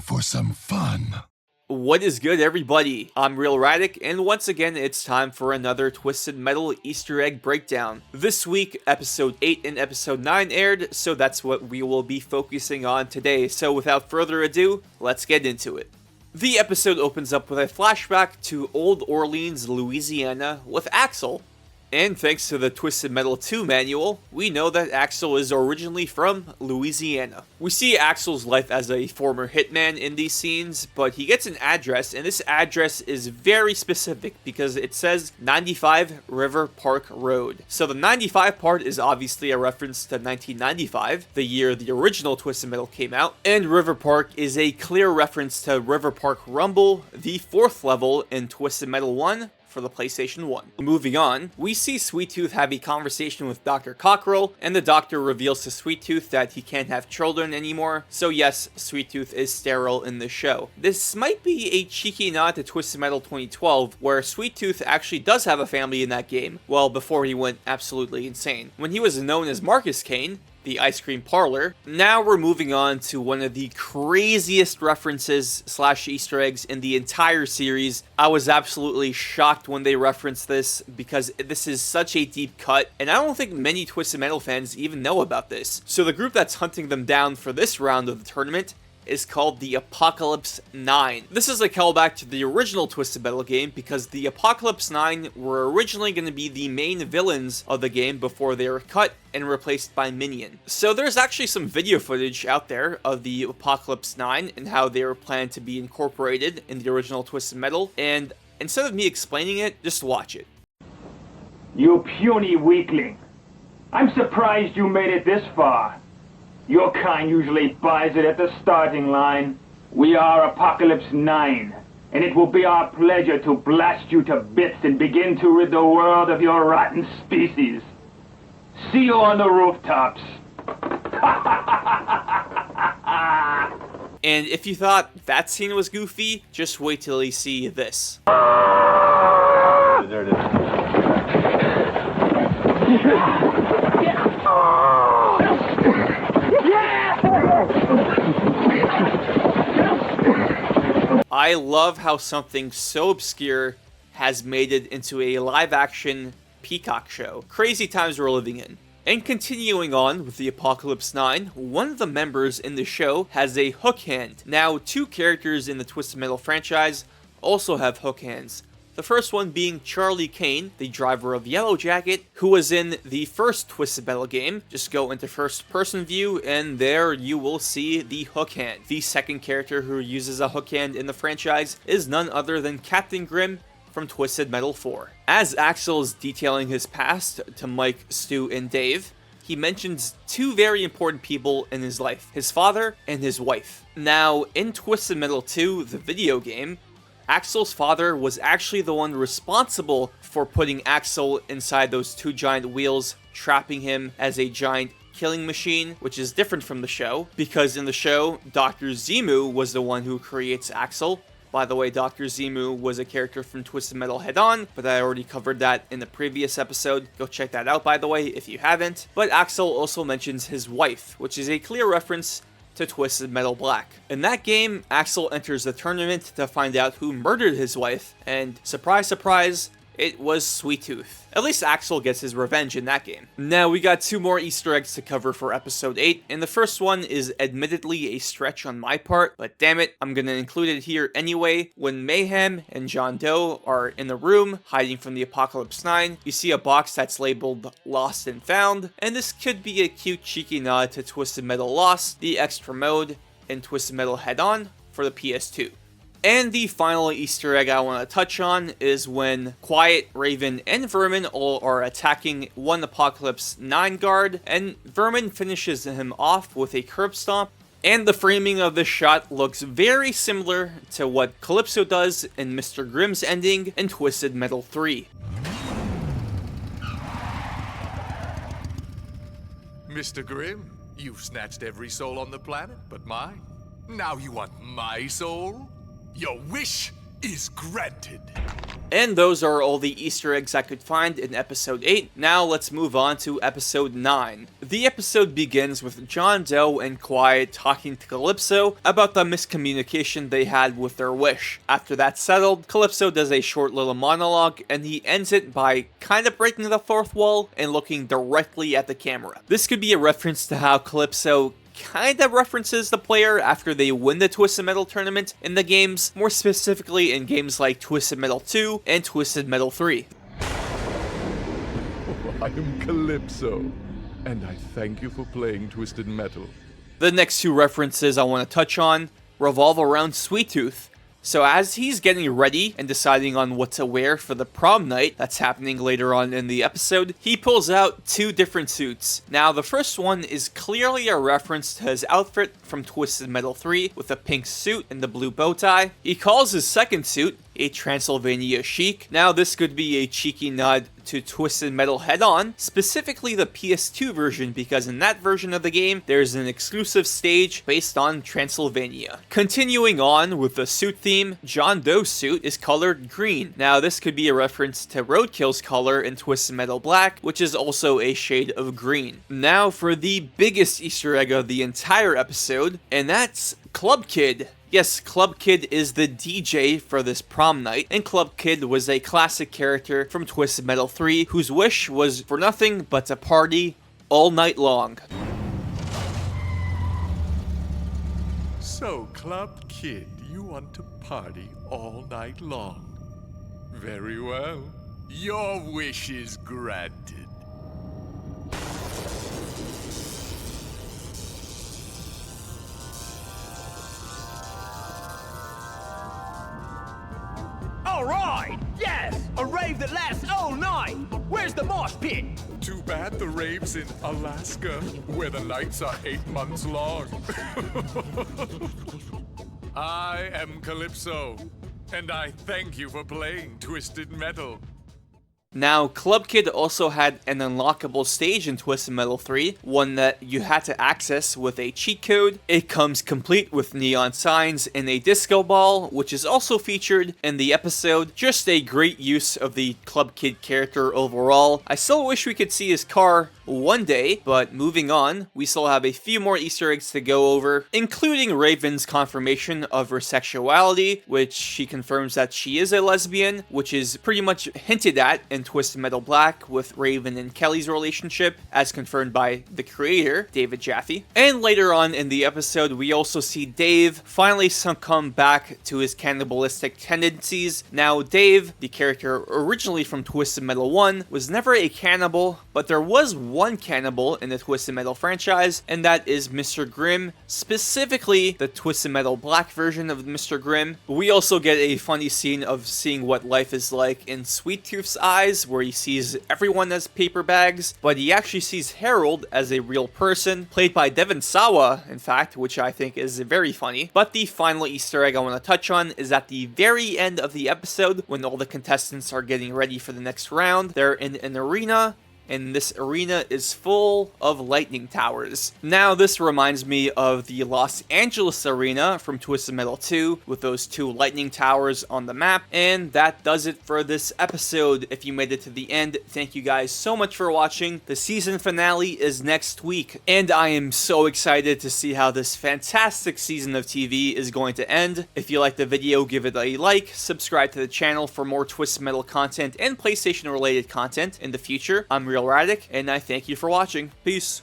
time for some fun. What is good, everybody? I'm Real Radic, and once again, it's time for another Twisted Metal Easter egg breakdown. This week, episode 8 and episode 9 aired, so that's what we will be focusing on today. So without further ado, let's get into it. The episode opens up with a flashback to Old Orleans, Louisiana, with Axel. And thanks to the Twisted Metal 2 manual, we know that Axel is originally from Louisiana. We see Axel's life as a former hitman in these scenes, but he gets an address, and this address is very specific because it says 95 River Park Road. So the 95 part is obviously a reference to 1995, the year the original Twisted Metal came out, and River Park is a clear reference to River Park Rumble, the 4th level in Twisted Metal 1, for the PlayStation 1. Moving on, we see Sweet Tooth have a conversation with Dr. Cockrell, and the doctor reveals to Sweet Tooth that he can't have children anymore, so yes, Sweet Tooth is sterile in the show. This might be a cheeky nod to Twisted Metal 2012, where Sweet Tooth actually does have a family in that game, well, before he went absolutely insane. When he was known as Marcus Kane, the ice cream parlor. Now we're moving on to one of the craziest references / Easter eggs in the entire series. I was absolutely shocked when they referenced this because this is such a deep cut, and I don't think many Twisted Metal fans even know about this. So the group that's hunting them down for this round of the tournament is called the Apocalypse 9. This is a callback to the original Twisted Metal game because the Apocalypse 9 were originally going to be the main villains of the game before they were cut and replaced by Minion. So there's actually some video footage out there of the Apocalypse 9 and how they were planned to be incorporated in the original Twisted Metal, and instead of me explaining it, just watch it. You puny weakling. I'm surprised you made it this far. Your kind usually buys it at the starting line. We are Apocalypse 9, and it will be our pleasure to blast you to bits and begin to rid the world of your rotten species. See you on the rooftops. And if you thought that scene was goofy, just wait till you see this. There it is. I love how something so obscure has made it into a live-action Peacock show. Crazy times we're living in. And continuing on with the Apocalypse 9, one of the members in the show has a hook hand. Now, 2 characters in the Twisted Metal franchise also have hook hands. The first one being Charlie Kane, the driver of Yellow Jacket, who was in the first Twisted Metal game. Just go into first person view and there you will see the hook hand. The second character who uses a hook hand in the franchise is none other than Captain Grimm from Twisted Metal 4. As Axel is detailing his past to Mike, Stu, and Dave, he mentions 2 very important people in his life, his father and his wife. Now, in Twisted Metal 2, the video game, Axel's father was actually the one responsible for putting Axel inside those 2 giant wheels, trapping him as a giant killing machine, which is different from the show, because in the show, Dr. Zemu was the one who creates Axel. By the way, Dr. Zemu was a character from Twisted Metal Head-On, but I already covered that in the previous episode. Go check that out, by the way, if you haven't. But Axel also mentions his wife, which is a clear reference to Twisted Metal Black. In that game, Axel enters the tournament to find out who murdered his wife, and surprise, surprise, it was Sweet Tooth. At least Axel gets his revenge in that game. Now, we got 2 more Easter eggs to cover for episode 8, and the first one is admittedly a stretch on my part, but damn it, I'm gonna include it here anyway. When Mayhem and John Doe are in the room, hiding from the Apocalypse 9, you see a box that's labeled Lost and Found, and this could be a cute cheeky nod to Twisted Metal Lost, the extra mode, and Twisted Metal Head-On for the PS2. And the final Easter egg I want to touch on is when Quiet, Raven, and Vermin all are attacking one Apocalypse 9 guard, and Vermin finishes him off with a curb stomp. And the framing of this shot looks very similar to what Calypso does in Mr. Grimm's ending in Twisted Metal 3. Mr. Grimm, you've snatched every soul on the planet but mine. Now you want my soul? Your wish is granted. And those are all the Easter eggs I could find in episode 8. Now let's move on to episode 9. The episode begins with John Doe and Quiet talking to Calypso about the miscommunication they had with their wish. After that's settled, Calypso does a short little monologue, and he ends it by kind of breaking the fourth wall and looking directly at the camera. This could be a reference to how Calypso kinda references the player after they win the Twisted Metal tournament in the games, more specifically in games like Twisted Metal 2 and Twisted Metal 3. I am Calypso, and I thank you for playing Twisted Metal. The next two references I want to touch on revolve around Sweet Tooth. So as he's getting ready and deciding on what to wear for the prom night that's happening later on in the episode, he pulls out two different suits. Now the first one is clearly a reference to his outfit from Twisted Metal 3 with a pink suit and the blue bow tie. He calls his second suit a Transylvania Chic. Now this could be a cheeky nod to Twisted Metal Head-On, specifically the PS2 version, because in that version of the game, there's an exclusive stage based on Transylvania. Continuing on with the suit theme, John Doe's suit is colored green. Now this could be a reference to Roadkill's color in Twisted Metal Black, which is also a shade of green. Now for the biggest Easter egg of the entire episode, and that's Club Kid. Yes, Club Kid is the DJ for this prom night, and Club Kid was a classic character from Twisted Metal 3 whose wish was for nothing but to party all night long. So, Club Kid, you want to party all night long? Very well. Your wish is granted. All right! Yes! A rave that lasts all night! Where's the mosh pit? Too bad the rave's in Alaska, where the nights are 8 months long. I am Calypso, and I thank you for playing Twisted Metal. Now, Club Kid also had an unlockable stage in Twisted Metal 3, one that you had to access with a cheat code. It comes complete with neon signs and a disco ball, which is also featured in the episode. Just a great use of the Club Kid character overall. I still wish we could see his car one day, but moving on, we still have a few more Easter eggs to go over, including Raven's confirmation of her sexuality, which she confirms that she is a lesbian, which is pretty much hinted at in Twisted Metal Black with Raven and Kelly's relationship, as confirmed by the creator, David Jaffe. And later on in the episode, we also see Dave finally succumb back to his cannibalistic tendencies. Now, Dave, the character originally from Twisted Metal 1, was never a cannibal, but there was one cannibal in the Twisted Metal franchise, and that is Mr. Grimm, specifically the Twisted Metal Black version of Mr. Grimm. We also get a funny scene of seeing what life is like in Sweet Tooth's eyes, where he sees everyone as paper bags, but he actually sees Harold as a real person, played by Devon Sawa, in fact, which I think is very funny. But the final Easter egg I want to touch on is at the very end of the episode, when all the contestants are getting ready for the next round. They're in an arena, and this arena is full of lightning towers. Now, this reminds me of the Los Angeles arena from Twisted Metal 2, with those two lightning towers on the map. And that does it for this episode. If you made it to the end, thank you guys so much for watching. The season finale is next week, and I am so excited to see how this fantastic season of TV is going to end. If you liked the video, give it a like, subscribe to the channel for more Twisted Metal content and PlayStation related content in the future. I'm Real Radic, and I thank you for watching. Peace.